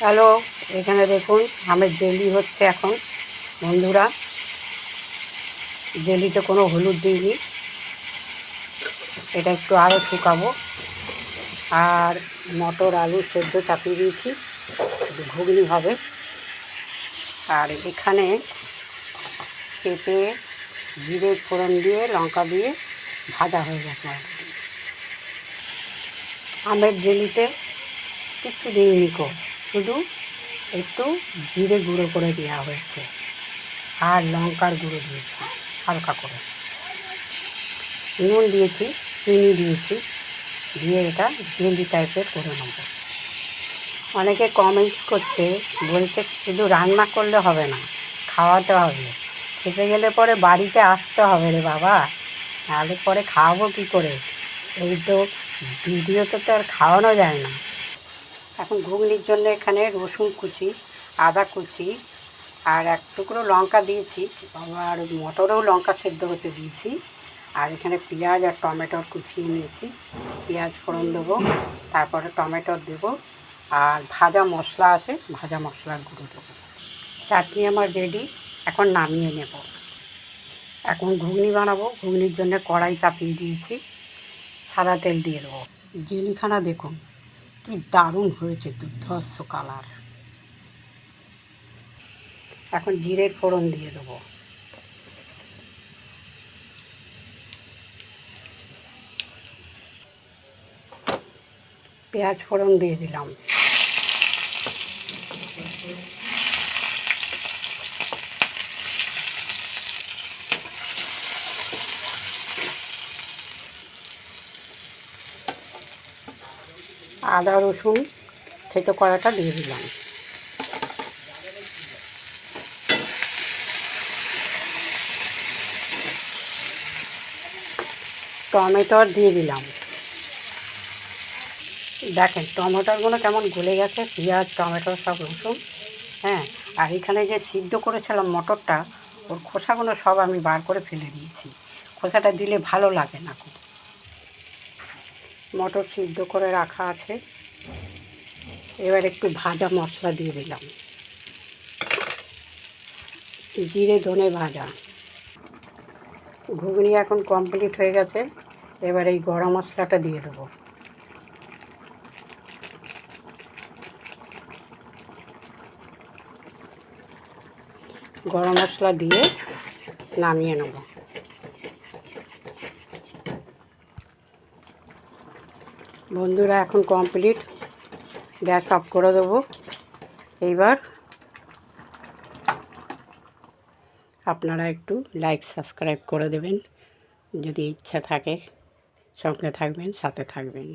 Hello, এখানে দেখুন আমের জেলি হচ্ছে এখন। বন্ধুরা, জেলিতে কোনো হলুদ দিইনি, এটা একটু আরও শুকাবো। আর মটর আলু সেদ্ধ চাপিয়ে দিয়েছি, ঘুগনি হবে। আর এখানে পেঁপে জিরে ফোড়ন দিয়ে লঙ্কা দিয়ে ভাজা হয়ে গেছে। আমের জেলিতে কিছু দিইনি কো, শুধু একটু জিরে গুঁড়ো করে দেওয়া হয়েছে আর লঙ্কার গুঁড়ো দিয়েছি হালকা করে, নুন দিয়েছি, চিনি দিয়েছি, দিয়ে এটা জেলি টাইপের করে নেব। অনেকে কমেন্টস করছে, বলছে শুধু রান্না করলে হবে না, খাওয়াতে হবে। খেতে গেলে পরে বাড়িতে আসতে হবে রে বাবা, নাহলে পরে খাওয়াবো কী করে? এই তো ভিডিওতে তো আর খাওয়ানো যায় না। এখন ঘুগনির জন্য এখানে রসুন কুচি, আদা কুচি আর এক টুকরো লঙ্কা দিয়েছি, আর মটরেও লঙ্কা সেদ্ধ হতে দিয়েছি। আর এখানে পেঁয়াজ আর টমেটোর কুচিয়ে নিয়েছি, পেঁয়াজ ফোড়ন দেবো, তারপরে টমেটো দেবো, আর ভাজা মশলা আছে, ভাজা মশলার গুঁড়ো দেবো। চাটনি আমার রেডি, এখন নামিয়ে নেব। এখন ঘুগনি বানাবো, ঘুগনির জন্য কড়াই চাপিয়ে দিয়েছি, সাদা তেল দিয়ে দেবো। জেলিখানা দেখুন কি দারুণ হয়েছে, দুর্ধর্ষ কালার। এখন জিরের ফোড়ন দিয়ে দেবো, পেঁয়াজ ফোড়ন দিয়ে দিলাম, আদা রসুন থেতো কড়াটা দিয়ে দিলাম, টমেটো দিয়ে দিলাম। দেখেন টমেটোগুলো কেমন গলে গেছে, পেঁয়াজ টমেটো সব রসুন। হ্যাঁ, আর এখানে যে সিদ্ধ করেছিলাম মটরটা, ওর খোসাগুলো সব আমি বার করে ফেলে দিয়েছি, খোসাটা দিলে ভালো লাগে না খুব। মটর সিদ্ধ করে রাখা আছে, এবার একটু ভাজা মশলা দিয়ে দিলাম, জিরে ধনে ভাজা। ঘুগনি এখন কমপ্লিট হয়ে গেছে, এবার এই গরম মশলাটা দিয়ে দেবো। গরম মশলা দিয়ে নামিয়ে নেব। বন্ধুরা, এখন কমপ্লিট, গ্যাস অফ করে দেবো। এইবার আপনারা একটু লাইক সাবস্ক্রাইব করে দেবেন, যদি ইচ্ছা থাকে। সঙ্গে থাকবেন, সাথে থাকবেন।